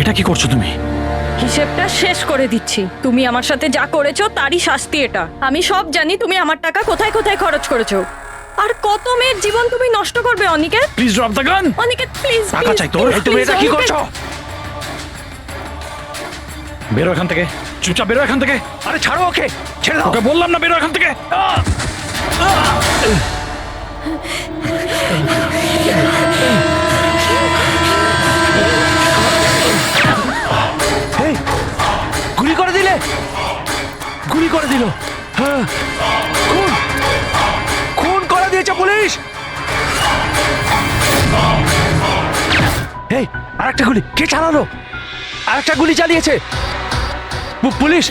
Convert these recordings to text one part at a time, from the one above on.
এটা কি করছো তুমি? হিসেবটা শেষ করে দিচ্ছি। তুমি আমার সাথে যা করেছো তারই শাস্তি এটা। আমি সব জানি তুমি আমার টাকা কোথায় কোথায় খরচ করেছো। আর কত মেয়ের জীবন তুমি নষ্ট করবে Aniket? Please drop the gun. Aniket please. টাকা চাই তোর? তুমি এটা কি করছো? বেরো এখান থেকে, চুপচাপ বেরো এখান থেকে। আরে ছাড়ো ওকে, ছেড়ে দাও। ওকে বললাম না বেরো এখান থেকে। এই, গুলি করে দিলে, গুলি করে দিল। হ্যাঁ, খুন খুন করে দিয়েছে পুলিশ। এই আরেকটা গুলি কে চালালো? আরেকটা গুলি চালিয়েছে পুলিশ।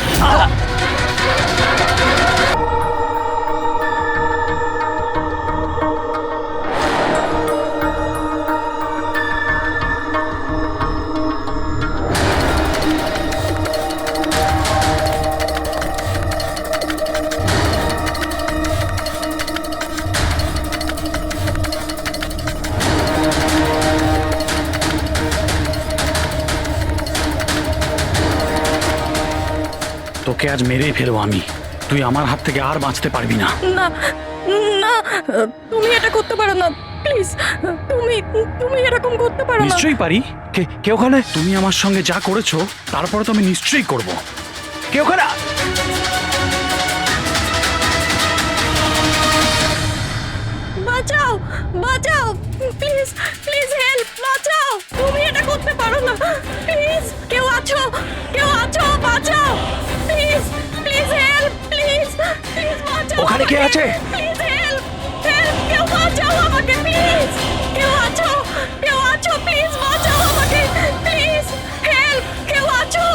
তোকে আজ মেরেই ফেলবো আমি। তুই আমার হাত থেকে আর বাঁচতে পারবি না। না না, তুমি এটা করতে পারো না প্লিজ। তুমি তুমি এরকম করতে পারো না। নিশ্চয়ই পারি। কে ওখানে? তুমি আমার সঙ্গে যা করেছো তারপরে তো আমি নিশ্চয়ই করব। কে ওখানে? বাঁচাও বাঁচাও, প্লিজ প্লিজ হেল্প, বাঁচাও। তুমি এটা করতে পারো না, প্লিজ। কেউ আছো? কেউ আছো? বাঁচাও please, please help, please please বাঁচাও। ওখানে কে আছে? প্লিজ হেল্প, হেল্প, কেউ বাঁচাও আমাকে প্লিজ। কেউ আছো? কেউ আছো? প্লিজ বাঁচাও আমাকে প্লিজ, হেল্প, কেউ আছো?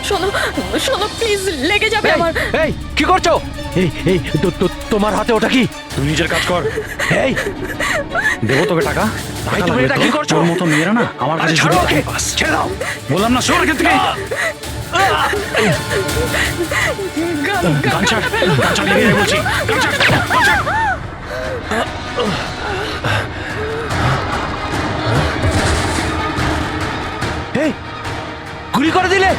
শোনো শোনো প্লিজ, লেগে যাবে এই, আমার। এই কি করছো? এই এই তোমার হাতে ওটা কি? তুই নিজের কাজ কর। এই দেবো তোকে টাকা। ভাই, তুমি এটা কি করছো? তোর মতো মেয়েরা না আমার আরে কাছে ছাড়ো শুধু ওকে, time pass। ছেড়ে দাও। বললাম না সর এখান থেকে। গান ছাড়, গান ছাড়, লেগে যাবে বলছি। গান ছাড়, গান ছাড়। এই গুলি করে দিলে,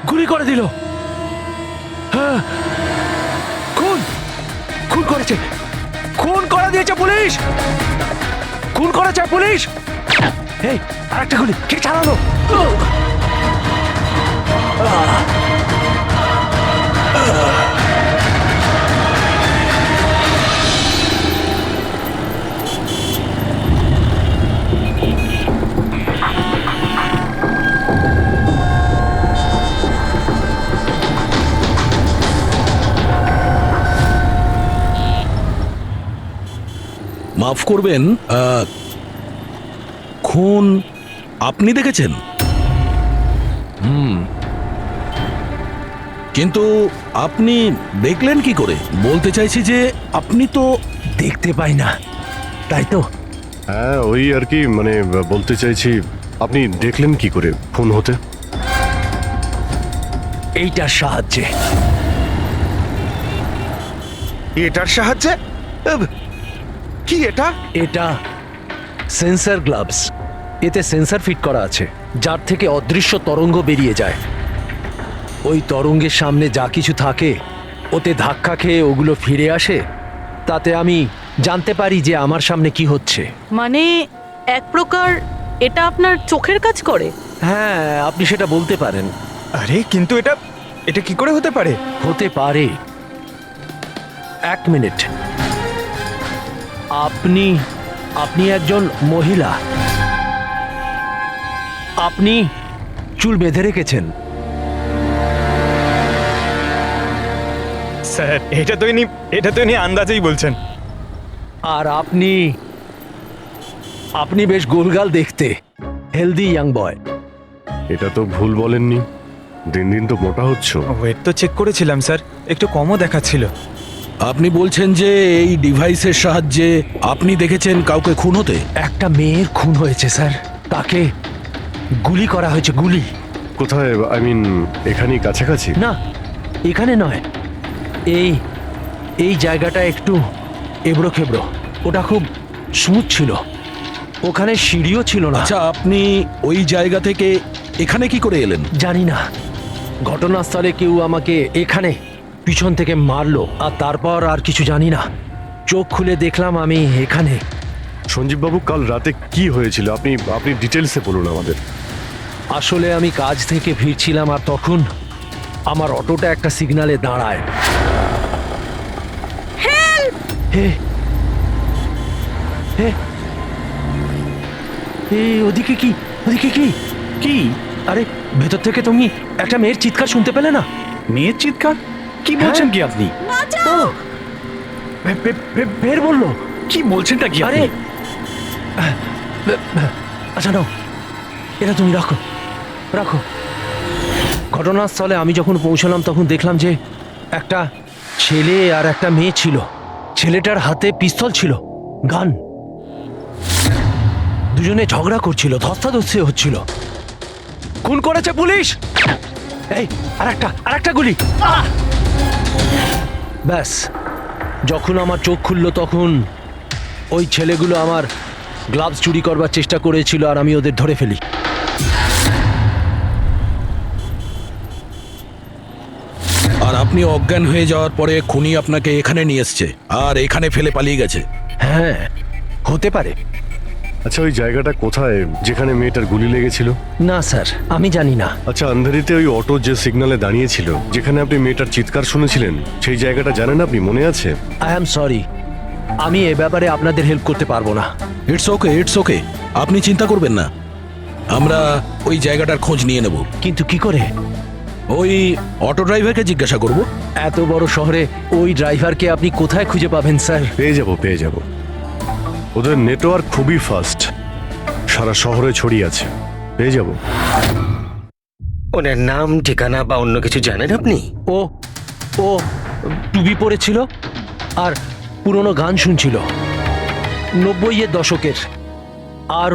গুলি করে দিল। হ্যাঁ, খুন খুন করেছে, খুন করে দিয়েছে পুলিশ, খুন করেছে পুলিশ। এই আরেকটা গুলি কে চালালো? মাফ করবেন, খুন আপনি দেখেছেন? কিন্তু আপনি দেখলেন কি করে? বলতে চাইছি যে আপনি তো দেখতে পাই না, তাই তো? হ্যাঁ ওই আর কি, মানে বলতে চাইছি আপনি দেখলেন কি করে খুন হতে? এইটার সাহায্যে। এটার সাহায্যে? কি এটা? এটা সেন্সর গ্লাভস। এতে সেন্সর ফিট করা আছে, যার থেকে অদৃশ্য তরঙ্গ বেরিয়ে যায়। ওই তরঙ্গের সামনে যা কিছু থাকে ওতে ধাক্কা খেয়ে ওগুলো ফিরে আসে। তাতে আমি জানতে পারি যে আমার সামনে কি হচ্ছে। মানে এক প্রকার এটা আপনার চোখের কাজ করে? হ্যাঁ, আপনি সেটা বলতে পারেন। আরে কিন্তু এটা এটা কি করে হতে পারে? হতে পারে। এক মিনিট, আপনি আপনি একজন মহিলা, আপনি চুল বেঁধে রেখেছেন। স্যার এটা তো ইনি আন্দাজেই বলছেন। আর আপনি আপনি বেশ গোলগাল দেখতে, হেলদি ইয়াং বয়। এটা তো ভুল বলেননি, দিন দিন তো মোটা হচ্ছ। ওয়েট তো চেক করেছিলাম স্যার, একটু কমও দেখাচ্ছিল। আপনি বলছেন যে এই ডিভাইসের সাহায্যে আপনি দেখেছেন কাউকে খুন হতে? একটা মেয়ের খুন হয়েছে স্যার, তাকে গুলি করা হয়েছে, গুলি। কোথায়? আই মিন এখানেই কাছাকাছি? না, এখানে নয়, এই এই জায়গাটা একটু এবড়ো খেবড়ো, ওটা খুব স্মুথ ছিল, ওখানে সিঁড়িও ছিল না। আচ্ছা, আপনি ওই জায়গা থেকে এখানে কি করে এলেন? জানি না, ঘটনাস্থলে কেউ আমাকে এখানে পিছন থেকে মারলো, আর তারপর আর কিছু জানি না। চোখ খুলে দেখলাম আমি এখানে। সঞ্জীব বাবু, কাল রাতে কি হয়েছিল আপনি আপনি ডিটেলসে বলুন আমাদের। আসলে আমি কাজ থেকে ফিরছিলাম, আর তখন আমার অটোটা একটা সিগন্যালে দাঁড়ায়। হে হে ওদিকে কি, ওদিকে কি কি? আরে ভেতর থেকে তুমি একটা মেয়ের চিৎকার শুনতে পেলে না? মেয়ের চিৎকার? কি বলছেন কি আপনি? ও বের বললো। কি বলছেনটা কি আরে আপনি? আচ্ছা নাও, এটা তুমি রাখো রাখো। ঘটনাস্থলে আমি যখন পৌঁছলাম তখন দেখলাম যে একটা ছেলে আর একটা মেয়ে ছিল। ছেলেটার হাতে পিস্তল ছিল, গান। দুজনে ঝগড়া করছিল, ধস্তাধস্তি হচ্ছিল। খুন করেছে পুলিশ। এই আরেকটা গুলি। ব্যাস, যখন আমার চোখ খুললো তখন ওই ছেলেগুলো আমার গ্লাভস চুরি করবার চেষ্টা করেছিল, আর আমি ওদের ধরে ফেলি। আর আপনি অজ্ঞান হয়ে যাওয়ার পরে খুনি আপনাকে এখানে নিয়ে এসছে আর এখানে ফেলে পালিয়ে গেছে। হ্যাঁ, হতে পারে। আচ্ছা, ওই জায়গাটা কোথায় যেখানে মেয়েটার গুলি লেগেছিল? না স্যার, আমি জানি না। আচ্ছা, আন্ধারিতে ওই অটো যে সিগন্যালে দাঁড়িয়েছিল, যেখানে আপনি মেয়েটার চিৎকার শুনেছিলেন, সেই জায়গাটা জানেন আপনি? মনে আছে? আই অ্যাম সরি, আমি এ ব্যাপারে আপনাদের হেল্প করতে পারবো না। ইটস ওকে, ইটস ওকে, আপনি চিন্তা করবেন না, আমরা ওই জায়গাটার খোঁজ নিয়ে নেব। কিন্তু কি করে? ওই অটো ড্রাইভারকে জিজ্ঞাসা করব। এত বড় শহরে ওই ড্রাইভারকে আপনি কোথায় খুঁজে পাবেন স্যার? পেয়ে যাব। ওদের নেটওয়ার্ক খুবই ফাস্ট, সারা শহরে ছড়িয়ে আছে, পেয়ে যাব। ওনার নাম, ঠিকানা বা অন্য কিছু জানেন আপনি? ও ও টুপি পরেছিল আর পুরনো গান শুনছিল 90-এর দশকের। আর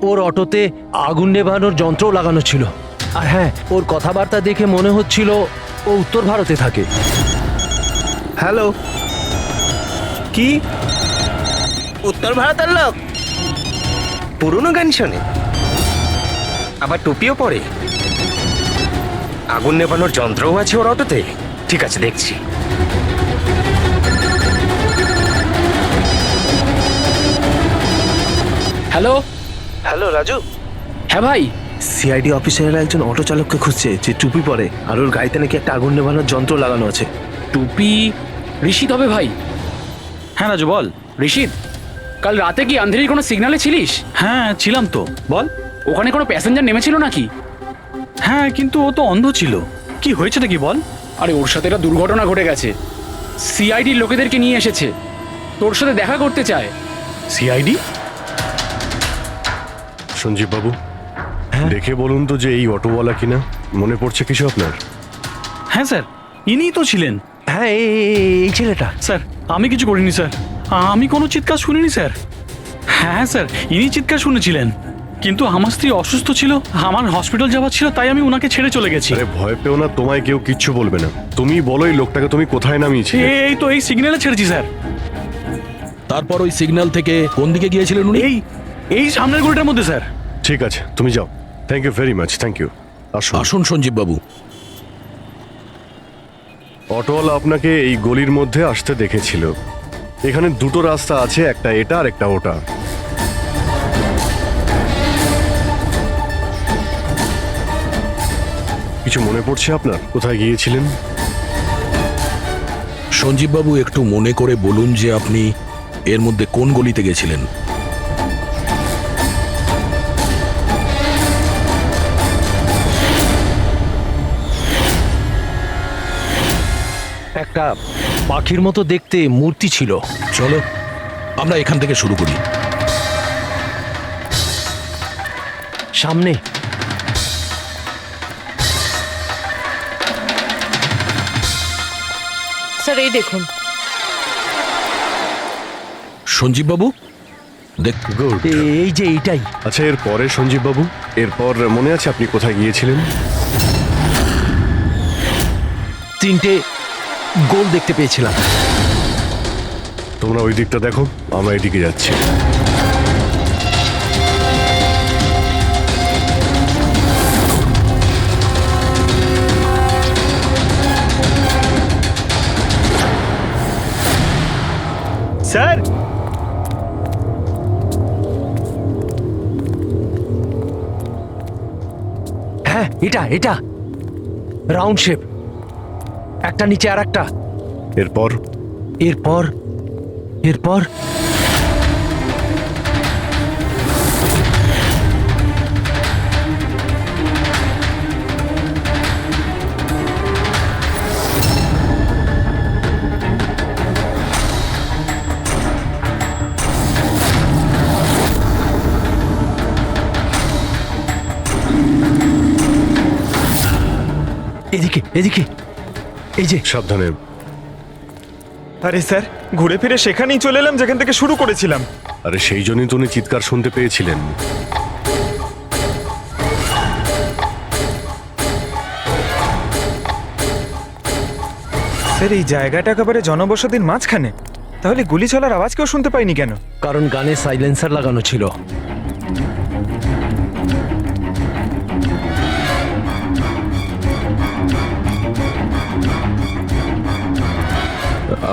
ওর অটোতে আগুন নেভানোর যন্ত্রও লাগানো ছিল। আর হ্যাঁ, ওর কথাবার্তা দেখে মনে হচ্ছিল ও উত্তর ভারতে থাকে। হ্যালো, কি উত্তর ভারতের লোক? পুরনো গান শোনে, আবার টুপিও পরে, আগুন নেভানোর যন্ত্রও আছে ওর অটোতে। ঠিক আছে, দেখছি। হ্যালো হ্যালো রাজু, হ্যাঁ ভাই। সিআইডি অফিসারেরা একজন অটো চালককে খুঁজছে যে টুপি পরে আর ওর গাড়িতে নাকি একটা আগুন নেভানোর যন্ত্র লাগানো আছে। টুপি ঋষিদ হবে ভাই। হ্যাঁ রাজু, বল। ঋষিদ, কাল রাতে কি আন্ধেরির কোনো সিগন্যালে ছিলিস? হ্যাঁ ছিলাম তো, বল। ওখানে কোনো প্যাসেঞ্জার নেমেছিল নাকি? হ্যাঁ, কিন্তু ও তো অন্ধ ছিল। কি হয়েছে নাকি বল। আরে ওর সাথে একটা দুর্ঘটনা ঘটে গেছে। সিআইডির লোকেদেরকে নিয়ে এসেছে, তোর সাথে দেখা করতে চায়। সিআইডি? সঞ্জীব বাবু, দেখে বলুন তো যে এই অটোওয়ালা কিনা। মনে পড়ছে কিছু আপনার? হ্যাঁ স্যার, ইনিই তো ছিলেন। হ্যাঁ, এই ছেলেটা। স্যার, আমি কিছু করিনি স্যার, আমি কোনো চিৎকার শুনিনি স্যার। হ্যাঁ স্যার, ইনি চিৎকার শুনেছিলেন, কিন্তু আমার স্ত্রী অসুস্থ ছিল, আমার হসপিটাল যাওয়ার ছিল, তাই আমি ওনাকে ছেড়ে চলে গেছি। আরে ভয় পেও না, তোমায় কেউ কিচ্ছু বলবে না। তুমি বলো এই লোকটাকে তুমি কোথায় নামিয়েছিলে? এই তো এই সিগন্যালে ছেড়েছি স্যার। তারপর ওই সিগন্যাল থেকে কোন দিকে গিয়েছিলেন উনি? এই সামনের গলিটার মধ্যে স্যার। ঠিক আছে, তুমি যাও। Thank you very much, thank you. আসুন। আসুন সঞ্জীব বাবু। অটোওয়ালা আপনাকে এই গলির মধ্যে আসতে দেখেছিল। এখানে দুটো রাস্তা আছে, একটা এটা আর একটা ওটা। কিছু মনে পড়ছে আপনার কোথায় গিয়েছিলেন? সঞ্জীব বাবু, একটু মনে করে বলুন যে আপনি এর মধ্যে কোন গলিতে গেছিলেন? একটা পাখির মতো দেখতে মূর্তি ছিল। চলো আমরা এখান থেকে শুরু করি। সামনে স্যার, এই দেখুন। সঞ্জীব বাবু, দেখ। গুড। এই যে এইটাই। আচ্ছা, এর পরে সঞ্জীব বাবু, এরপর মনে আছে আপনি কোথায় গিয়েছিলেন? 3টে গোল দেখতে পেয়েছিলাম। তোমরা ওই দিকটা দেখো, আমরা এদিকে যাচ্ছি। স্যার, হ্যাঁ এটা এটা রাউন্ড শেপ, একটা নিচে আর একটা। এরপর এরপর এরপর এদিকে এদিকে, এই যে সাবধানে। আরে স্যার, ঘুরে ফিরে সেখানেই চলে এলাম যেখান থেকে শুরু করেছিলাম। আরে সেই জন্যই তো উনি চিৎকার শুনতে পেয়েছিলেন। স্যার, এই জায়গাটা একেবারে জনবসতির মাঝখানে, তাহলে গুলি চলার আওয়াজ কেউ শুনতে পাইনি কেন? কারণ গানে সাইলেন্সার লাগানো ছিল।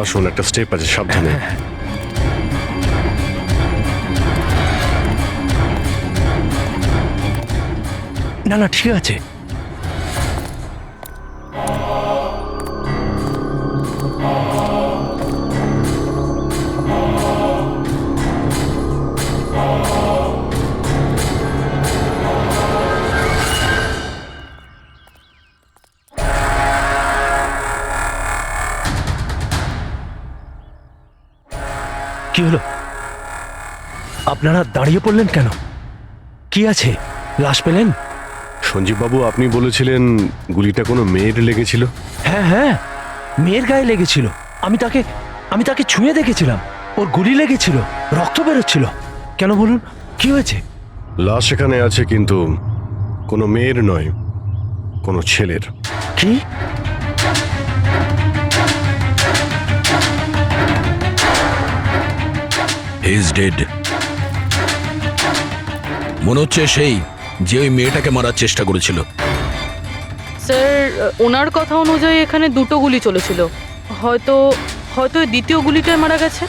আসুন, একটা স্টেপ আছে, সাবধানে। না না ঠিক আছে। কি হলো? আপনারা দাঁড়িয়ে পড়লেন কেন? কি আছে? লাশ পেলেন? সঞ্জীব বাবু, আপনি বলেছিলেন গুলিটা কোনো মেয়ের লেগেছিল। হ্যাঁ হ্যাঁ, মেয়ের গায়ে লেগেছিল। আমি তাকে ছুঁয়ে দেখেছিলাম। ওর গুলি লেগেছিল, রক্ত বেরোচ্ছিল। কেন বলুন, কি হয়েছে? লাশ এখানে আছে, কিন্তু কোনো মেয়ের নয়, কোনো ছেলের। কি? He is dead. মনে হচ্ছে সেই যে ওই মেয়েটাকে মারার চেষ্টা করেছিল। স্যার, ওনার কথা অনুযায়ী এখানে দুটো গুলি চলেছিল। হয়তো হয়তো এই দ্বিতীয় গুলিটায় মারা গেছে।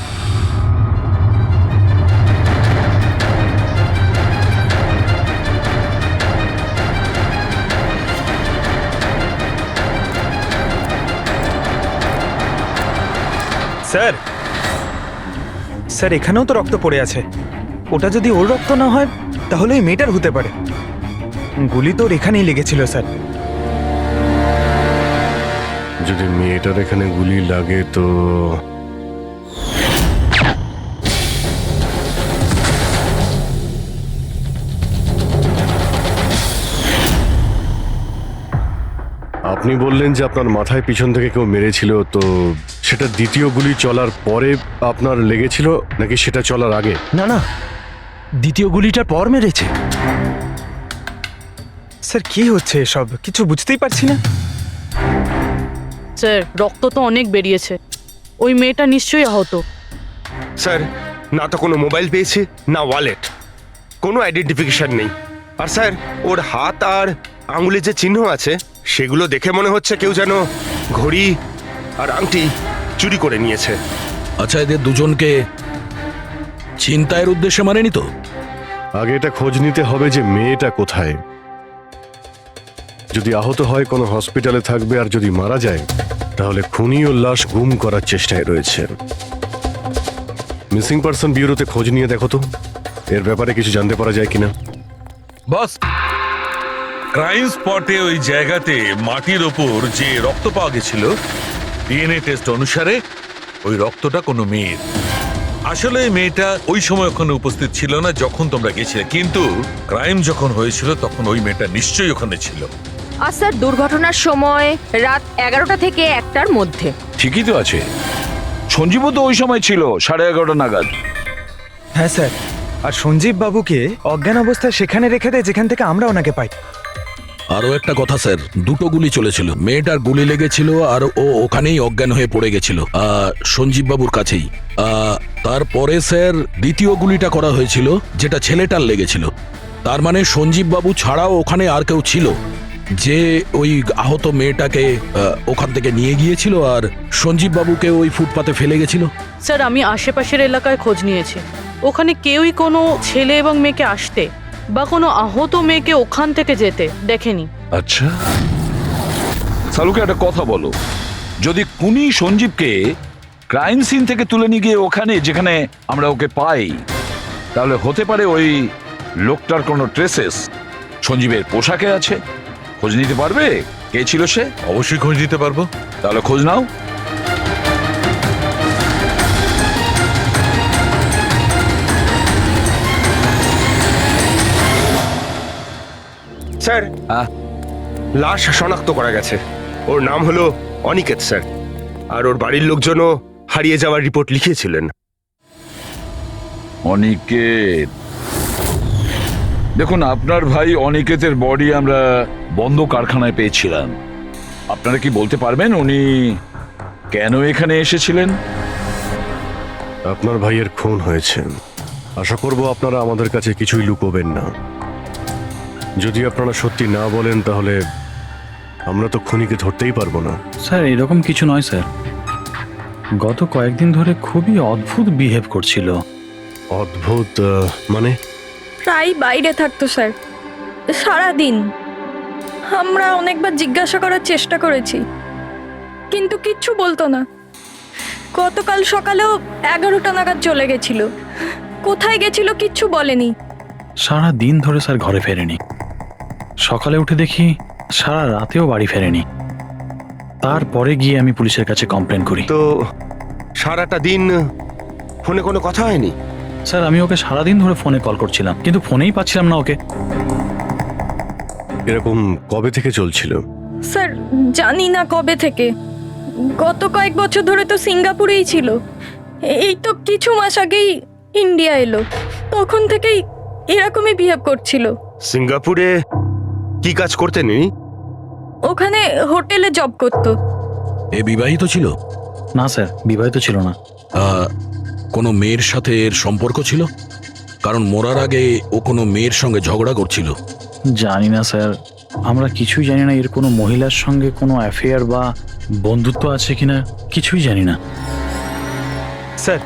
স্যার, স্যার এখানেও তো রক্ত পড়ে আছে। ওটা যদি ওর রক্ত না হয় তাহলে ওই মেয়েটার হতে পারে। গুলি তো ওর এখানেই লেগেছিল স্যার। যদি মেয়েটার এখানে গুলি লাগে তো আপনি বললেন যে আপনার মাথায় পিছন থেকে কেউ মেরেছিল, তো সেটা দ্বিতীয় গুলি চলার পরে আপনার লেগেছিল নাকি সেটা চলার আগে? না না, দ্বিতীয় গুলিটার পর মেরেছে। স্যার কি হচ্ছে এসব? কিছু বুঝতেই পারছি না। স্যার, রক্ত তো অনেক বেরিয়েছে। ওই মেয়েটা নিশ্চয়ই আহত। স্যার, না তো কোনো মোবাইল পেয়েছি, না ওয়ালেট, কোনো আইডেন্টিফিকেশন নেই। আর স্যার, ওর হাত আর আঙুলে যে চিহ্ন আছে সেগুলো দেখে মনে হচ্ছে কেউ যেন ঘড়ি আর আংটি চুরি করে নিয়েছে। আচ্ছা, এদের দুজনকে ছিনতাইয়ের উদ্দেশ্যে মারেনি তো? আগে এটা খোঁজ নিতে হবে যে মেয়েটা কোথায়। যদি আহত হয় কোনো হসপিটালে থাকবে, আর যদি মারা যায় তাহলে খুনি ও লাশ গুম করার চেষ্টায় রয়েছে। মিসিং পারসন ব্যুরোতে খোঁজ নিয়ে দেখো তো এর ব্যাপারে কিছু জানতে পারা যায় কিনা। বস, ক্রাইম স্পটে ওই জায়গাতে মাটির ওপর যে রক্ত পাওয়া গেছিল, ডিএনএ টেস্ট অনুসারে ওই রক্তটা কোনো মেয়ের। আসলে এই মেয়েটা ওই সময় ওখানে উপস্থিত ছিল না যখন তোমরা গেছিলে, কিন্তু ক্রাইম যখন হয়েছিল তখন ওই মেয়েটা নিশ্চয়ই ওখানে ছিল। আর স্যার, দুর্ঘটনার সময় রাত 11টা থেকে 1টার মধ্যে। ঠিকই তো আছে, সঞ্জীবও তো ওই সময় ছিল 11:30 নাগাদ। হ্যাঁ স্যার, আর সঞ্জীব বাবুকে অজ্ঞান অবস্থায় সেখানে রেখে দেয় যেখান থেকে আমরা ওনাকে পাই। আরও একটা কথা স্যার, দুটো গুলি চলেছিল, মেয়েটার গুলি লেগেছিল আর ও ওখানেই অজ্ঞান হয়ে পড়ে গেছিল সঞ্জীব বাবুর কাছেই। তারপরে স্যার দ্বিতীয় গুলিটা করা হয়েছিল, যেটা ছেলেটার লেগেছিল। তার মানে সঞ্জীব বাবু ছাড়াও ওখানে আর কেউ ছিল যে ওই আহত মেয়েটাকে ওখান থেকে নিয়ে গিয়েছিল আর সঞ্জীব বাবুকে ওই ফুটপাতে ফেলে গেছিল। স্যার আমি আশেপাশের এলাকায় খোঁজ নিয়েছি, ওখানে কেউই কোনো ছেলে এবং মেয়েকে আসতে বা কোনো আহত মেয়েকে ওখান থেকে যেতে দেখেনি। আচ্ছা, সালুকে একটা কথা বলো, যদি খুনি সঞ্জীবকে ক্রাইম সিন থেকে তুলে নিয়ে গিয়ে ওখানে যেখানে আমরা ওকে পাই, তাহলে হতে পারে ওই লোকটার কোনো ট্রেসেস সঞ্জীবের পোশাকে আছে। খোঁজ নিতে পারবে কে ছিল সে? অবশ্যই খোঁজ দিতে পারবো। তাহলে খোঁজ নাও। স্যার, হ্যাঁ? লাশ শনাক্ত করা গেছে। ওর নাম হলো অনিকেত স্যার, আর ওর বাড়ির লোকজনও হারিয়ে যাওয়ার রিপোর্ট লিখিয়েছিলেন। অনিকেত, দেখুন আপনার ভাই অনিকেতের বডি আমরা বন্ধ কারখানায় পেয়েছিলাম। আপনারা কি বলতে পারবেন উনি কেন এখানে এসেছিলেন? আপনার ভাইয়ের খুন হয়েছে, আশা করব আপনারা আমাদের কাছে কিছুই লুকোবেন না। যদি আপনারা সত্যি না বলেন তাহলে আমরা তো খুনিকে ধরতেই পারবো না। স্যার এরকম কিছু নয় স্যার, গত কয়েকদিন ধরে খুবই অদ্ভুত বিহেভ করছিল। অদ্ভুত মানে? প্রায় বাইরে থাকতো স্যার, সারাদিন। আমরা অনেকবার জিজ্ঞাসা করার চেষ্টা করেছি, কিন্তু কিচ্ছু বলতো না। গতকাল সকালেও 11টা নাগাদ চলে গেছিল। কোথায় গেছিল কিচ্ছু বলেনি। সারা দিন ধরে স্যার ঘরে ফেরেনি। সকালে উঠে দেখি সারা রাতেও বাড়ি ফেরেনি। তারপরে গিয়ে আমি পুলিশের কাছে কমপ্লেন করি। তো সারাটা দিন ফোনে কোনো কথা হয়নি? স্যার আমি ওকে সারাদিন ধরে ফোনে কল করছিলাম, কিন্তু ফোনেই পাচ্ছিলাম না ওকে। এরকম কবে থেকে চলছিল? স্যার জানি না কবে থেকে, গত কয়েক বছর ধরে তো সিঙ্গাপুরেই ছিল। এই তো কিছু মাস আগেই ইন্ডিয়া এলো, তখন থেকেই এরকমই বিহেভ করছিল। সিঙ্গাপুরে কি কাজ করতেন উনি? ওখানে হোটেলে জব করতো। এ বিবাহিত ছিল? না স্যার, বিবাহিত ছিল না। কোনো মেয়ের সাথে এর সম্পর্ক ছিল? কারণ মরার আগে ও কোনো মেয়ের সঙ্গে ঝগড়া করছিল। জানি না স্যার, আমরা কিছুই জানি না এর কোনো মহিলার সঙ্গে কোনো অ্যাফেয়ার বা বন্ধুত্ব আছে কিনা, কিছুই জানি না। স্যার,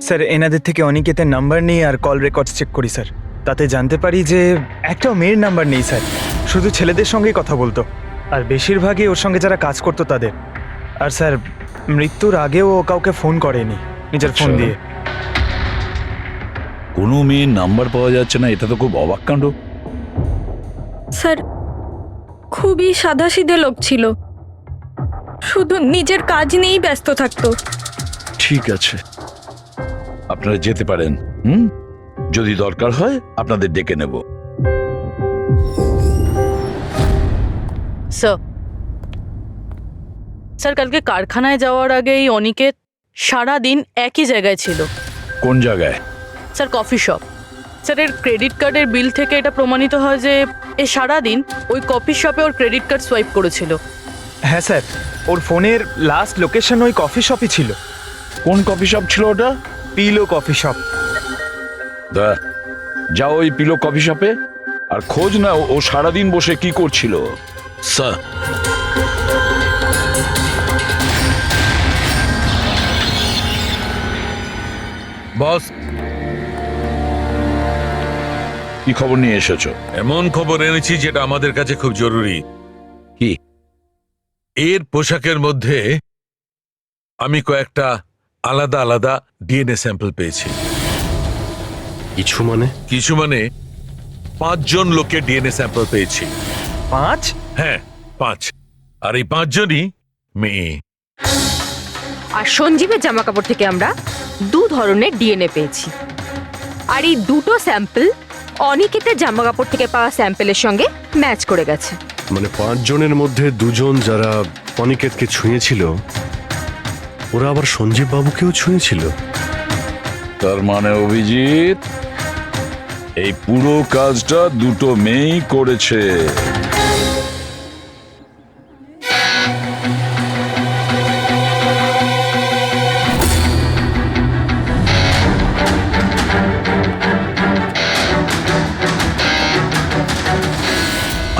স্যার এনাদের থেকে অনিকেতের নাম্বার নিয়ে আর কল রেকর্ডস চেক করি স্যার। তাতে জানতে পারি যে একটাও মেয়ের নাম্বার নেই স্যার, শুধু ছেলেদের সঙ্গেই কথা বলতো, আর বেশিরভাগই ওর সঙ্গে যারা কাজ করতো তাদের। আর স্যার মৃত্যুর আগেও ও কাউকে ফোন করেনি নিজের ফোন দিয়ে। কোনো মেয়ের নাম্বার পাওয়া যাচ্ছে না, এটা তো খুব অবাক কাণ্ড। স্যার খুবই সাদাসিধে লোক ছিল, শুধু নিজের কাজ নিয়েই ব্যস্ত থাকতো। ঠিক আছে, আপনারা যেতে পারেন। যদি দরকার হয় আপনাদের ডেকে নেব। স্যার কালকে কারখানায় যাওয়ার আগে এই অনিকেত সারাদিন একই জায়গায় ছিল। কোন জায়গায়? Sir coffee shop. স্যার এর ক্রেডিট কার্ডের বিল থেকে এটা প্রমাণিত হয় যে এ সারাদিন ওই কফি শপে ওর ক্রেডিট কার্ড সোয়াইপ করেছিল। হ্যাঁ স্যার, ওর ফোনের লাস্ট লোকেশন ওই কফি শপই ছিল। কোন কফি শপ ছিল ওটা? Pillow coffee shop. যাও ওই পিলো কফি শপে আর খোঁজ নাও ও সারাদিন বসে কি করছিল। স্যার, বস, কি খবর নিয়ে এসেছো? এমন খবর এনেছি যেটা আমাদের কাছে খুব জরুরি। কি? এর পোশাকের মধ্যে আমি কয়েকটা আলাদা আলাদা ডিএনএ স্যাম্পল পেয়েছি। কিছু মানে? কিছু মানে 5 জন লোকের ডিএনএ স্যাম্পল পেয়েছি। 5? হ্যাঁ 5, আর এই 5 জনই মেয়ে। আর সঞ্জীবের জামা কাপড় থেকে আমরা 2 ধরনের ডিএনএ পেয়েছি, আর এই দুটো স্যাম্পল অনিকেতের জামা কাপড় থেকে পাওয়া স্যাম্পলের সঙ্গে ম্যাচ করে গেছে। মানে 5 জনের মধ্যে 2 জন যারা অনিকেতকে ছুঁয়েছিল, ওরা আবার সঞ্জীব বাবুকেও ছুঁয়েছিল। তার মানে অভিজিৎ এই পুরো কাজটা দুটো মেয়েই করেছে।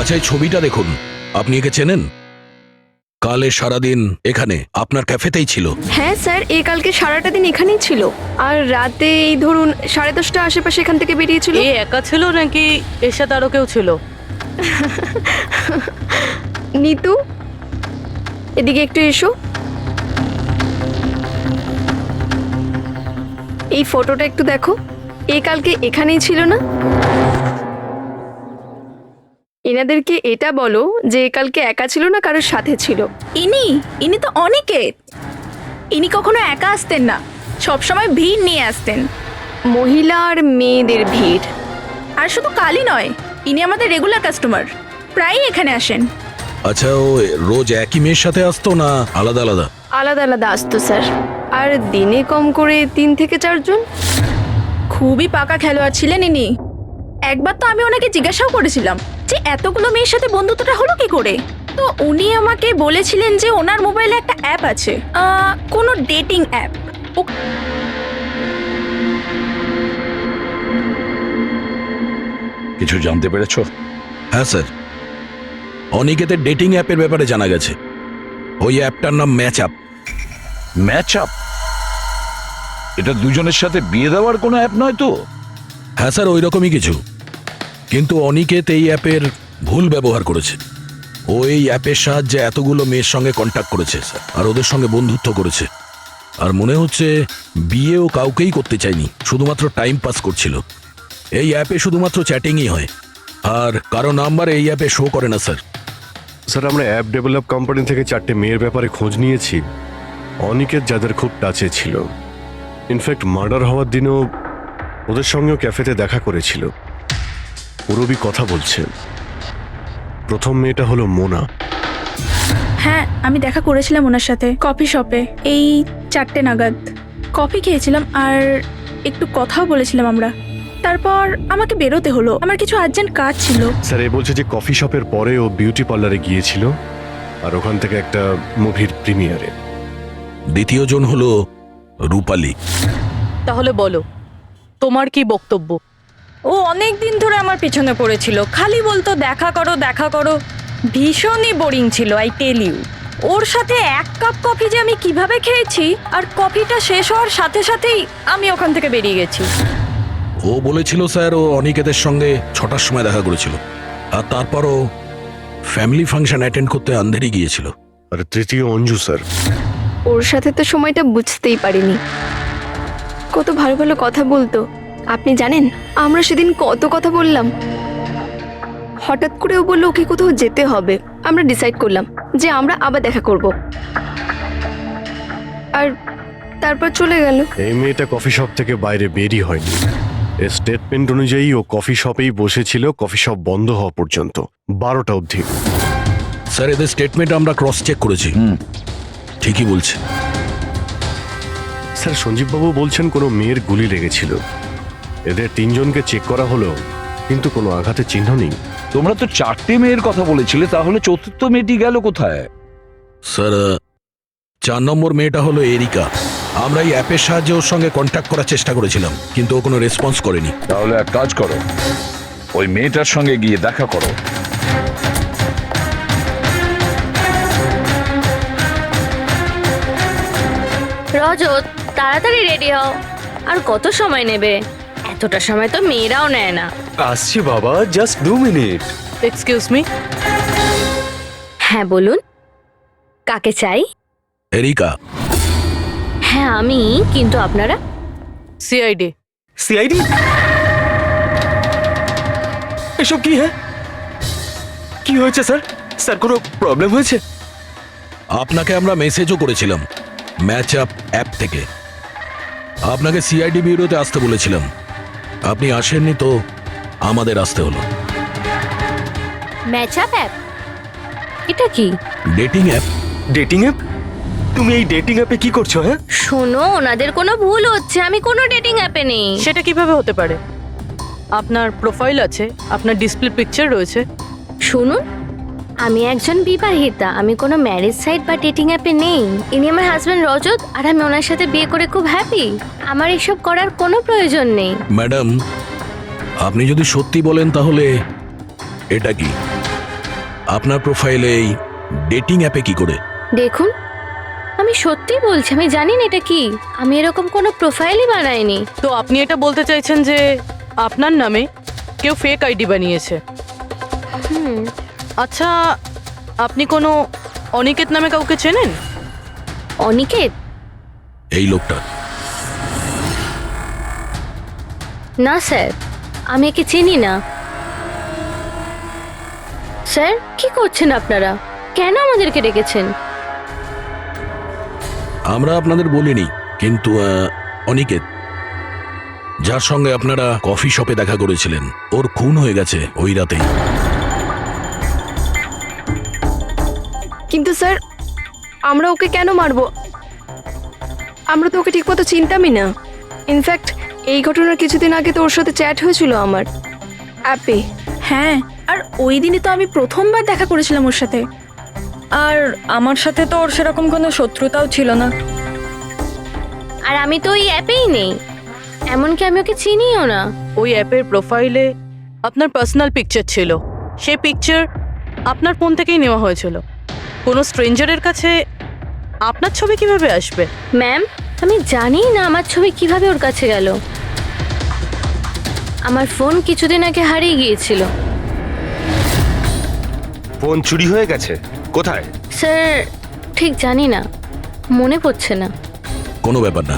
আচ্ছা, এই ছবিটা দেখুন, আপনি একে চেনেন? কালে সারাদিন এখানে আপনার ক্যাফেতেই ছিল। হ্যাঁ স্যার, এ কালকে সারাটা দিন এখানেই ছিল, আর রাতে এই ধরুন 10:30 আশেপাশে এখান থেকে বেরিয়েছিল। এ একা ছিল নাকি এর সাথে আরো কেউ ছিল? নিতু, এদিকে একটু এসো। এই ফটোটা একটু দেখো, এ কালকে এখানেই ছিল না? এনাদেরকে এটা বলো যে এ কালকে একা ছিল না, কারোর সাথে ছিল। ইনি তো অনিকেত। ইনি কখনো একা আসতেন না, সবসময় ভিড় নিয়ে আসতেন। মহিলা আর মেয়েদের ভিড়। আর শুধু কালই নয়, ইনি আমাদের রেগুলার কাস্টমার, প্রায়ই এখানে আসেন। আচ্ছা, ও রোজ একই মেয়ের সাথে আসতো না আলাদা আলাদা? আলাদা আলাদা আসতো স্যার, আর দিনে কম করে 3 থেকে 4 জন। খুবই পাকা খেলোয়াড় ছিলেন ইনি। একবার তো আমি ওনাকে জিজ্ঞাসাও করেছিলাম যে এতগুলো মেয়ের সাথে বন্ধুত্বটা হলো কি করে। তো উনি আমাকে বলেছিলেন যে ওনার মোবাইলে একটা অ্যাপ আছে, কোনো ডেটিং অ্যাপ। কিছু জানতে পেরেছো? হ্যাঁ স্যার, অনিকেতের ডেটিং অ্যাপের ব্যাপারে জানা গেছে। ওই অ্যাপটার নাম ম্যাচ আপ। Match up? এটা দুজনের সাথে বিয়ে দেওয়ার কোনো অ্যাপ নয় তো? হ্যাঁ স্যার, ওই রকমই কিছু। কিন্তু অনিকেত এই অ্যাপের ভুল ব্যবহার করেছে। ও এই অ্যাপের সাহায্যে এতগুলো মেয়ের সঙ্গে কন্ট্যাক্ট করেছে স্যার, আর ওদের সঙ্গে বন্ধুত্ব করেছে। আর মনে হচ্ছে বিয়েও কাউকেই করতে চায়নি, শুধুমাত্র টাইম পাস করছিল। এই অ্যাপে শুধুমাত্র চ্যাটিংই হয়, আর কারো নাম্বার এই অ্যাপে শো করে না স্যার। স্যার, আমরা অ্যাপ ডেভেলপ কোম্পানি থেকে 4টে মেয়ের ব্যাপারে খোঁজ নিয়েছি, অনিকেত যাদের খুব টাচে ছিল। ইনফ্যাক্ট মার্ডার হওয়ার দিনও ওদের সঙ্গেও ক্যাফেতে দেখা করেছিল। পুরবি কথা বলছে। প্রথম মেয়েটা হলো মোনা। হ্যাঁ, আমি দেখা করেছিলাম ওনার সাথে কফি শপে এই 4টে নাগাদ। কফি খেয়েছিলাম আর একটু কথাও বলেছিলাম আমরা। তারপর আমাকে বেরোতে হলো, আমার কিছু আর্জেন্ট কাজ ছিল। স্যার, এ বলছে যে কফি শপের পরে ও বিউটি পার্লারে গিয়েছিল, আর ওখান থেকে একটা মুভির প্রিমিয়ারে। দ্বিতীয় জন হলো রূপালী। তাহলে বলো, তোমার কি বক্তব্য? ও অনেক দিন ধরে আমার পিছনে পড়েছিল, খালি বলতো দেখা করো দেখা করো। ভীষণই বোরিং ছিল, আই টেল ইউ। ওর সাথে 1 কাপ কফি যে আমি কিভাবে খেয়েছি, আর কফিটা শেষ হওয়ার সাথে সাথেই আমি ওখান থেকে বেরিয়ে গেছি। ও বলেছিল স্যার, ও অনিকেতের সঙ্গে 6টার সময় দেখা করেছিল, আর তারপরও ফ্যামিলি ফাংশন অ্যাটেন্ড করতে আন্ধেরি গিয়েছিল। আর তৃতীয় অঞ্জু স্যার। ওর সাথে তো সময়টা বুঝতেই পারিনি। কত ভালো ভালো কথা বলতো, আপনি জানেন আমরা সেদিন কত কথা বললাম। হঠাৎ করে ও বললো ওকে কোথাও যেতে হবে। আমরা ডিসাইড করলাম যে আমরা আবার দেখা করব, আর তারপর চলে গেল। এই মেয়েটা কফি শপ থেকে বাইরে বেরই হয়নি। এর স্টেটমেন্ট অনুযায়ী ও কফি শপেই বসেছিল কফি শপ বন্ধ হওয়া পর্যন্ত, 12টা অবধি। স্যার, এদের স্টেটমেন্ট আমরা ক্রস চেক করেছি, ঠিকই বলছে। স্যার, সঞ্জীববাবু বলছেন কোনো মেয়ের গুলি লেগেছিল। এদের 3 জনকে চেক করা হলো, কিন্তু কোনো আঘাতের চিহ্ন নেই। তোমরা তো 4টে মেয়ের কথা বলেছিলে, তাহলে চতুর্থ মেয়েটি গেল কোথায়? স্যার, 4 নম্বর মেয়েটা হলো এরিকা। আমরা এই অ্যাপের সাহায্যে ওর সঙ্গে কন্ট্যাক্ট করার চেষ্টা করেছিলাম, কিন্তু ও কোনো রেসপন্স করেনি। তাহলে এক কাজ করো, ওই মেয়েটার সঙ্গে গিয়ে দেখা করো। রজত, তাড়াতাড়ি রেডি হও। আর কত সময় নেবে? এতটা সময় তো মেয়েরাও নেয় না। আসছি বাবা, জাস্ট 2 মিনিট। Excuse me. হ্যাঁ বলুন, কাকে চাই? এরিকা। হ্যাঁ আমি, কিন্তু আপনারা? সিআইডি। সিআইডি? এসব কি? হ্যাঁ, কি হয়েছে স্যার? স্যার, কোনো প্রবলেম হয়েছে? আপনাকে আমরা মেসেজও করেছিলাম ম্যাচ আপ অ্যাপ থেকে। আপনাকে সিআইডি ব্যুরোতে আসতে বলেছিলাম, আপনি আসেননি, তো আমাদের আসতে হলো। Match up app? এটা কি? Dating app. Dating app? তুমি এই ডেটিং অ্যাপে কি করছো? হ্যাঁ, শোনো, ওনাদের কোনো ভুল হচ্ছে, আমি কোনো ডেটিং অ্যাপে নেই। সেটা কিভাবে হতে পারে? আপনার প্রোফাইল আছে, আপনার ডিসপ্লে পিকচার রয়েছে। শুনুন, আমি একজন বিবাহিতা, আমি কোনো ম্যারেজ সাইট বা ডেটিং অ্যাপে নেই। ইনি আমার হাজব্যান্ড রজত, আর আমি ওনার সাথে বিয়ে করে খুব হ্যাপি। আমার এসব করার কোনো প্রয়োজন নেই। ম্যাডাম, আপনি যদি সত্যি বলেন তাহলে এটা কি আপনার প্রোফাইলে এই ডেটিং অ্যাপে কি করে? দেখুন, আমি সত্যি বলছি, আমি জানি না এটা কি। আমি এরকম কোনো প্রোফাইলই বানাইনি। তো আপনি এটা বলতে চাইছেন যে আপনার নামে কেউ ফেক আইডি বানিয়েছে? আচ্ছা, আপনি কোনো অনিকেত নামে কাউকে চেনেন? অনিকেত? এই লোকটা? না স্যার, আমি একে চিনি না। স্যার, কি করছেন আপনারা? কেন আমাদেরকে ডেকেছেন? আমরা আপনাদের বলিনি, কিন্তু অনিকেত, যার সঙ্গে আপনারা কফি শপে দেখা করেছিলেন, ওর খুন হয়ে গেছে ওই রাতেই। কিন্তু স্যার, আমরা ওকে কেন মারবো? আমরা তো ওকে ঠিকমতো চিনতামই না। ইনফ্যাক্ট এই ঘটনার কিছুদিন আগে তো ওর সাথে চ্যাট হয়েছিল আমার অ্যাপে। হ্যাঁ, আর ওই দিনই তো আমি প্রথমবার দেখা করেছিলাম ওর সাথে। আর আমার সাথে তো ওর সেরকম কোনো শত্রুতাও ছিল না। আর আমি তো ওই অ্যাপেই নেই, এমনকি আমি ওকে চিনিও না। ওই অ্যাপের প্রোফাইলে আপনার পার্সোনাল পিকচার ছিল। সেই পিকচার আপনার ফোন থেকেই নেওয়া হয়েছিল। কোনো স্ট্রেঞ্জারের কাছে আপনার ছবি কিভাবে আসবে? ম্যাম, আমি জানি না আমার ছবি কিভাবে ওর কাছে গেল। আমার ফোন কিছুদিন আগে হারিয়ে গিয়েছিল। ফোন চুরি হয়ে গেছে? কোথায়? স্যার, ঠিক জানি না, মনে পড়ছে না। কোনো ব্যাপার না,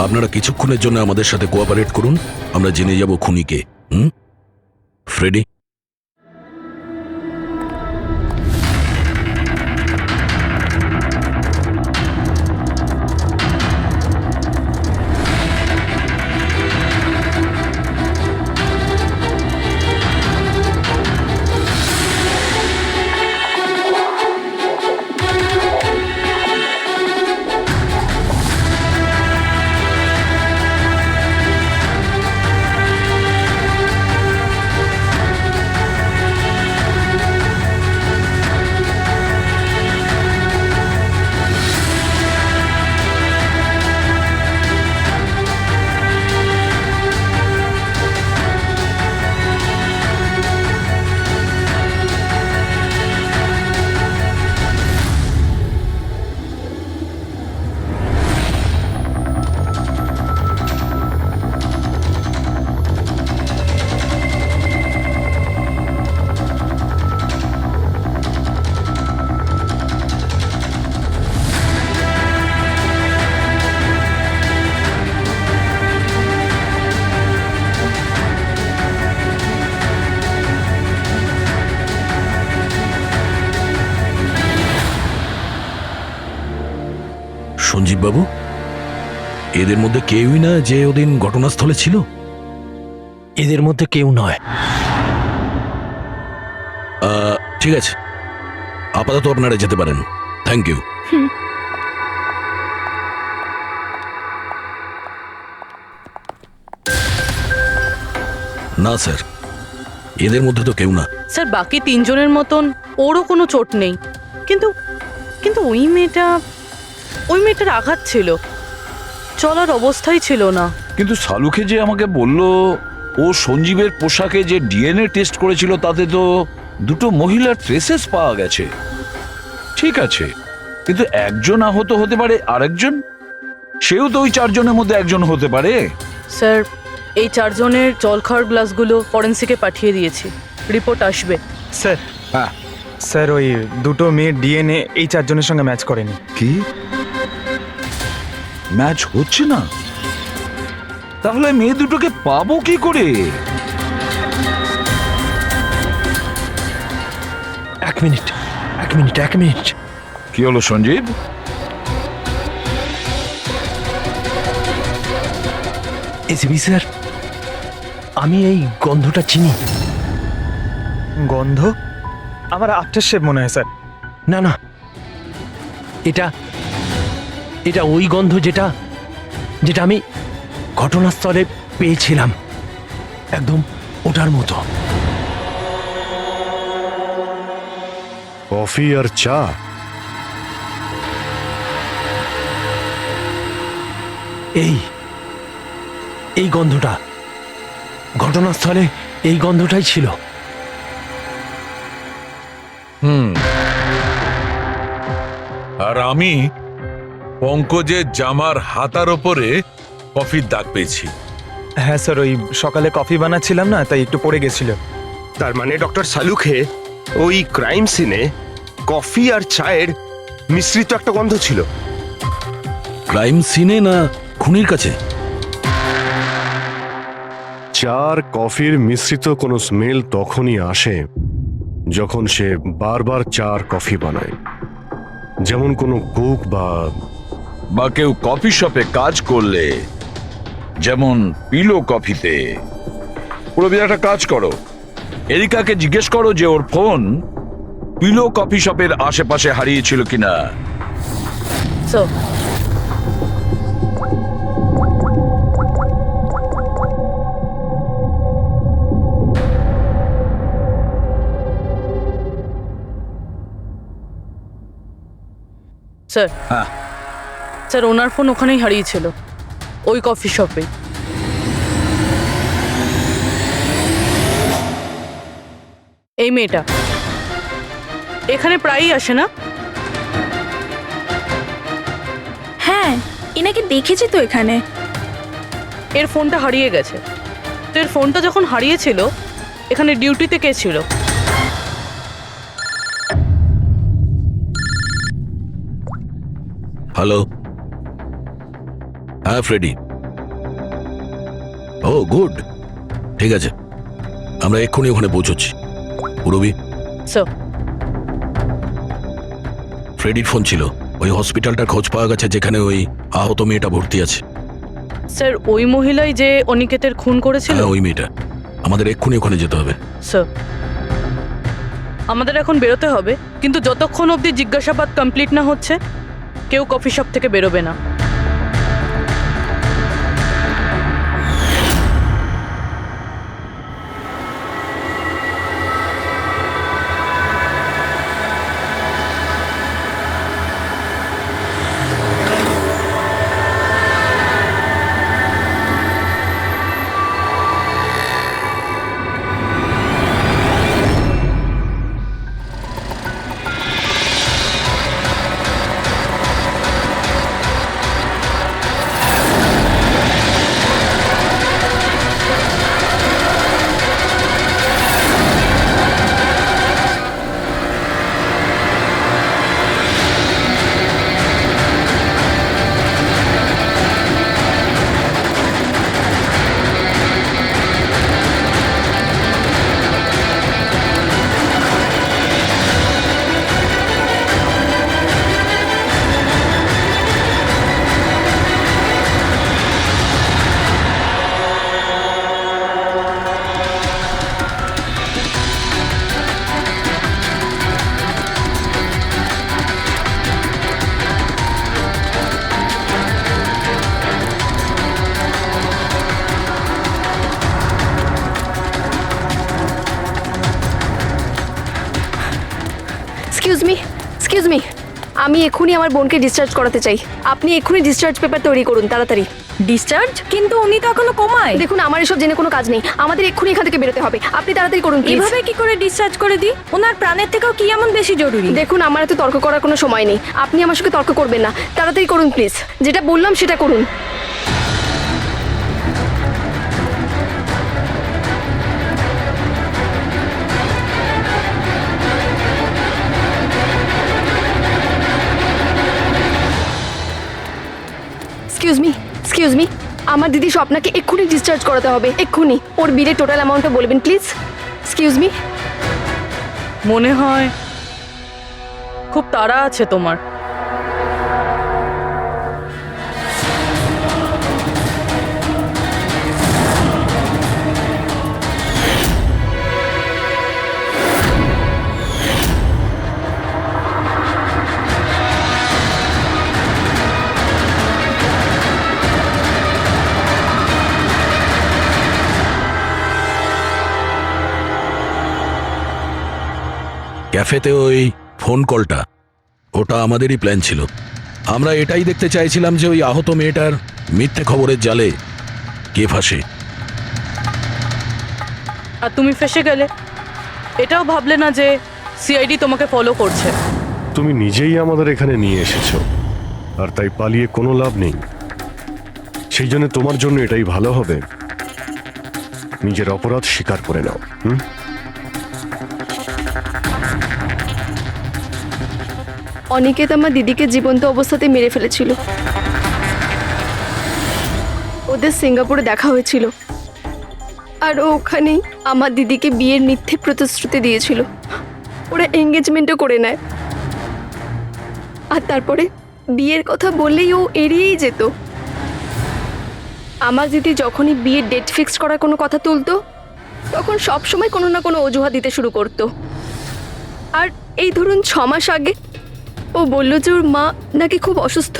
আপনারা কিছুক্ষণের জন্য আমাদের সাথে কোঅপারেট করুন, আমরা জেনে যাব খুনিকে। ফ্রেডি? সঞ্জীব বাবু, এদের মধ্যে কেউই না যে ওদিন ঘটনাস্থলে ছিল? এদের মধ্যে কেউ নয়। ঠিক আছে, আপাতত আপনারা যেতে পারেন। Thank you. না স্যার, এদের মধ্যে তো কেউ না। স্যার, বাকি তিনজনের মতন ওরও কোনো চোট নেই, কিন্তু কিন্তু ওই মেয়েটার আঘাত ছিল, চলার অবস্থাই ছিল না। কিন্তু সালুকে যে আমাকে বলল ও সঞ্জীবের পোশাকে যে ডিএনএ টেস্ট করেছিল তাতে তো দুটো মহিলার ট্রেসেস পাওয়া গেছে। ঠিক আছে, কিন্তু একজন আহত হতে পারে, আরেকজন সেও তো ওই চারজনের মধ্যে একজন হতে পারে। স্যার, এই চারজনের জল খাওয়ার গ্লাসগুলো ফরেন্সিকে পাঠিয়ে দিয়েছি, রিপোর্ট আসবে। স্যার, হ্যাঁ স্যার, ওই দুটো মেয়ের ডিএনএ এই চারজনের সঙ্গে ম্যাচ করেনি। কি ম্যাচ হচ্ছে না? তাহলে মেয়ে দুটোকে পাবো কি করে? এক মিনিট। কি হলো সঞ্জীব? এসবি স্যার, আমি এই গন্ধটা চিনি। গন্ধ? আমার আফটার শেভ মনে হয় স্যার। না, এটা ওই গন্ধ যেটা আমি ঘটনাস্থলে পেয়েছিলাম। একদম ওটার মতো। কফি আর চা? এই গন্ধটা, ঘটনাস্থলে এই গন্ধটাই ছিল। আর আমি পঙ্কজের জামার হাতার ওপরে কফির দাগ পেয়েছি। হ্যাঁ স্যার, ওই সকালে কফি বানাচ্ছিলাম না, তাই একটু পড়ে গেছিল। তার মানে ডক্টর সালুখে ওই ক্রাইম সিনে কফি আর চায়ের মিশ্রিত একটা গন্ধ ছিল। ক্রাইম সিনে না খুনির কাছে? চা আর কফির মিশ্রিত কোনো স্মেল তখনই আসে যখন সে বারবার চা আর কফি বানায়, যেমন কোনো কুক বা কেউ কফি শপে কাজ করলে, যেমন পিলো কফিতে। পুরোপুরি একটা কাজ করো, এরিকাকে জিজ্ঞেস করো যে ওর ফোন পিলো কফি শপের আশেপাশে হারিয়েছিল কিনা। সো স্যার, হ্যাঁ। স্যার ওনার ফোন ওখানেই হারিয়েছিল, ওই কফি শপে। এই মেয়েটা এখানে প্রায়ই আসে না? হ্যাঁ, এনাকে দেখেছি তো এখানে। এর ফোনটা হারিয়ে গেছে। তো এর ফোনটা যখন হারিয়েছিল, এখানে ডিউটিতে কে ছিল? হ্যালো, হ্যাঁ ফ্রেডি। ও গুড, ঠিক আছে, আমরা এক্ষুনি ওখানে পৌঁছচ্ছি। পুরবি, স্যার ফ্রেডির ফোন ছিল। ওই হসপিটালটার খোঁজ পাওয়া গেছে যেখানে ওই আহত মেয়েটা ভর্তি আছে। স্যার ওই মহিলাই যে অনিকেতের খুন করেছিল? হ্যাঁ, ওই মেয়েটা। আমাদের এক্ষুনি ওখানে যেতে হবে। স্যার আমাদের এখন বেরোতে হবে, কিন্তু যতক্ষণ অবধি জিজ্ঞাসাবাদ কমপ্লিট না হচ্ছে কেউ কফি শপ থেকে বেরোবে না। এক্সকিউজ মি, আমি এক্ষুনি আমার বোনকে ডিসচার্জ করাতে চাই। আপনি এক্ষুনি ডিসচার্জ পেপার তৈরি করুন, তাড়াতাড়ি। ডিসচার্জ? কিন্তু উনি তো এখনো কোমায়। দেখুন, আমার এসব জেনে কোনো কাজ নেই, আমাদের এক্ষুনি এখান থেকে বেরোতে হবে। আপনি তাড়াতাড়ি করুন প্লিজ। এভাবে কি করে ডিসচার্জ করে দিই? ওনার প্রাণের থেকেও কি এমন বেশি জরুরি? দেখুন, আমার এত তর্ক করার কোনো সময় নেই, আপনি আমার সঙ্গে তর্ক করবেন না। তাড়াতাড়ি করুন প্লিজ, যেটা বললাম সেটা করুন। এক্সকিউজ মি, আমার দিদি স্বপ্নাকে এক্ষুনি ডিসচার্জ করাতে হবে, এক্ষুনি। ওর বিলের টোটাল অ্যামাউন্টটা বলবেন প্লিজ। Excuse me. মনে হয় খুব তাড়া আছে তোমার। ক্যাফেতে ওই ফোন কলটা, ওটা আমাদেরই প্ল্যান ছিল। আমরা এটাই দেখতে চাইছিলাম যে ওই আহত মেয়েটার মিথ্যে খবরের জালে কে ফাঁসে। আর তুমি ফেসে গেলে। এটাও ভাবলে না যে সিআইডি তোমাকে ফলো করছে। তুমি নিজেই আমাদের এখানে নিয়ে এসেছো, আর তাই পালিয়ে কোনো লাভ নেই। সেই জন্য তোমার জন্য এটাই ভালো হবে, নিজের অপরাধ স্বীকার করে নাও। অনিকেত আমার দিদিকে জীবন্ত অবস্থাতে মেরে ফেলেছিল। ওদের সিঙ্গাপুরে দেখা হয়েছিল, আর ও ওখানেই আমার দিদিকে বিয়ের মিথ্যে প্রতিশ্রুতি দিয়েছিল। ওরা এঙ্গেজমেন্টও করে নেয়, আর তারপরে বিয়ের কথা বললেই ও এড়িয়েই যেত। আমার দিদি যখনই বিয়ের ডেট ফিক্স করার কোনো কথা তুলতো, তখন সবসময় কোনো না কোনো অজুহাত দিতে শুরু করতো। আর এই ধরুন 6 মাস আগে ও বলল যে ওর মা নাকি খুব অসুস্থ,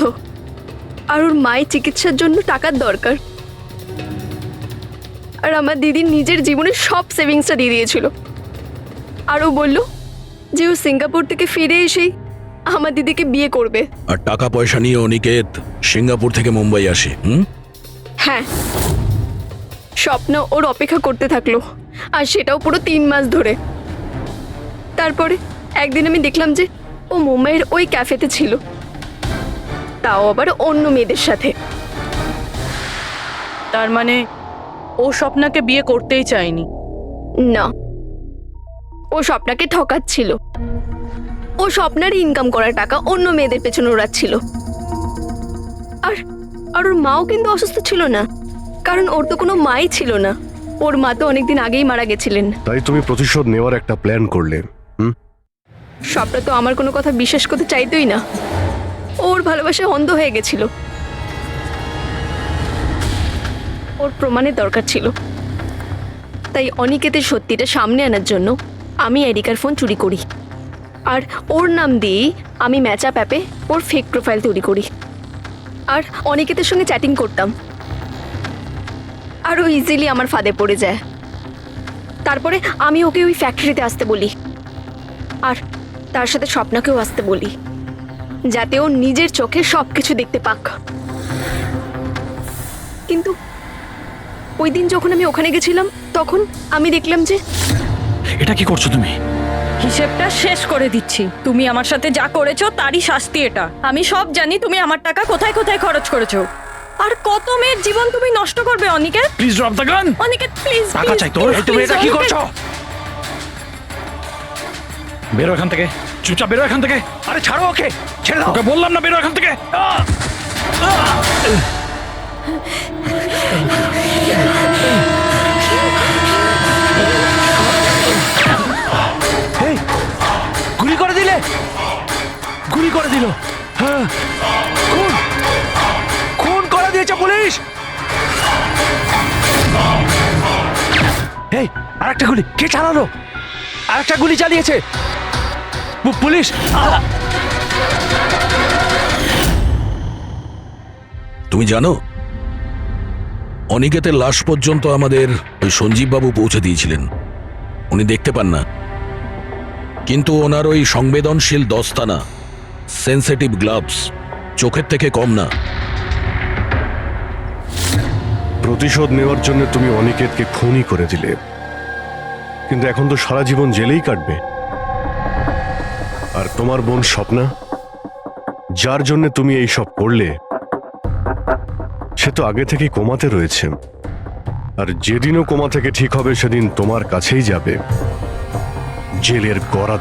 আর ওর মায়ের চিকিৎসার জন্য টাকার দরকার। আর আমার দিদি নিজের জীবনের সব সেভিংসটা দিয়ে দিয়েছিল। আর ও বলল যে ও সিঙ্গাপুর থেকে ফিরে এসেই আমার দিদিকে বিয়ে করবে। আর টাকা পয়সা নিয়ে অনিকেত সিঙ্গাপুর থেকে মুম্বাই আসে। হ্যাঁ, স্বপ্ন ওর অপেক্ষা করতে থাকলো, আর সেটাও পুরো 3 মাস ধরে। তারপরে একদিন আমি দেখলাম যে ও মুম্বাইয়ের ওই ক্যাফেতে ছিল, তাও আবার অন্য মেয়েদের সাথে। তার মানে ও স্বপ্নাকে বিয়ে করতেই চায়নি। না, ও স্বপ্নাকে ঠকাচ্ছিল। ও স্বপ্নার ইনকাম করা টাকা অন্য মেয়েদের পেছনে ওড়াচ্ছিল। আর আর ওর মাও কিন্তু অসুস্থ ছিল না, কারণ ওর তো কোনো মাই ছিল না। ওর মা তো অনেকদিন আগেই মারা গেছিলেন। তাই তুমি প্রতিশোধ নেওয়ার একটা প্ল্যান করলে। স্বপ্না তো আমার কোনো কথা বিশ্বাস করতে চাইতোই না। ওর ভালোবাসায় অন্ধ হয়ে গেছিল। ওর প্রমাণের দরকার ছিল। তাই অনিকেতের সত্যিটা সামনে আনার জন্য আমি এরিকার ফোন চুরি করি, আর ওর নাম দিয়েই আমি ম্যাচআপ অ্যাপে ওর ফেক প্রোফাইল তৈরি করি, আর অনিকেতের সঙ্গে চ্যাটিং করতাম। আর ও ইজিলি আমার ফাঁদে পড়ে যায়। তারপরে আমি ওকে ওই ফ্যাক্টরিতে আসতে বলি, আর তার সাথে স্বপ্নাকেও আসতে বলি, যাতে ও নিজের চোখে সব কিছু দেখতে পাক। কিন্তু ওই দিন যখন আমি ওখানে গেছিলাম, তখন আমি দেখলাম যে এটা কি করছো তুমি? হিসেবটা শেষ করে দিচ্ছি। তুমি আমার সাথে যা করেছো তারই শাস্তি এটা। আমি সব জানি তুমি আমার টাকা কোথায় কোথায় খরচ করেছো, আর কত মেয়ের জীবন তুমি নষ্ট করবে। Aniket, please drop the gun. Aniket please, টাকা চাই তোর। তুমি এটা কি করছো? বেরো এখান থেকে, চুপচাপ বেরো এখান থেকে। আরে ছাড়ো ওকে, ছেড়ে দাও। ওকে বললাম না বেরো এখান থেকে। গুলি করে দিলে, গুলি করে দিল। হ্যাঁ, খুন খুন করে দিয়েছে পুলিশ। এই আরেকটা গুলি কে চালালো? আরেকটা গুলি চালিয়েছে পুলিশ। তুমি জানো, অনিকেতের লাশ পর্যন্ত আমাদের ওই সঞ্জীব বাবু পৌঁছে দিয়েছিলেন। উনি দেখতে পান না, কিন্তু ওনার ওই সংবেদনশীল দস্তানা, সেন্সিটিভ গ্লাভস চোখের থেকে কম না। প্রতিশোধ নেওয়ার জন্য তুমি অনিকেতকে খুনই করে দিলে, কিন্তু এখন তো সারা জীবন জেলেই কাটবে। আর তোমার বোন স্বপ্না, যার জন্য তুমি এই সব করলে, সে তো আগে থেকেই কোমাতে রয়েছে। আর যেদিনও কোমা থেকে ঠিক হবে, সেদিন তোমার কাছেই যাবে, জেলের গড়া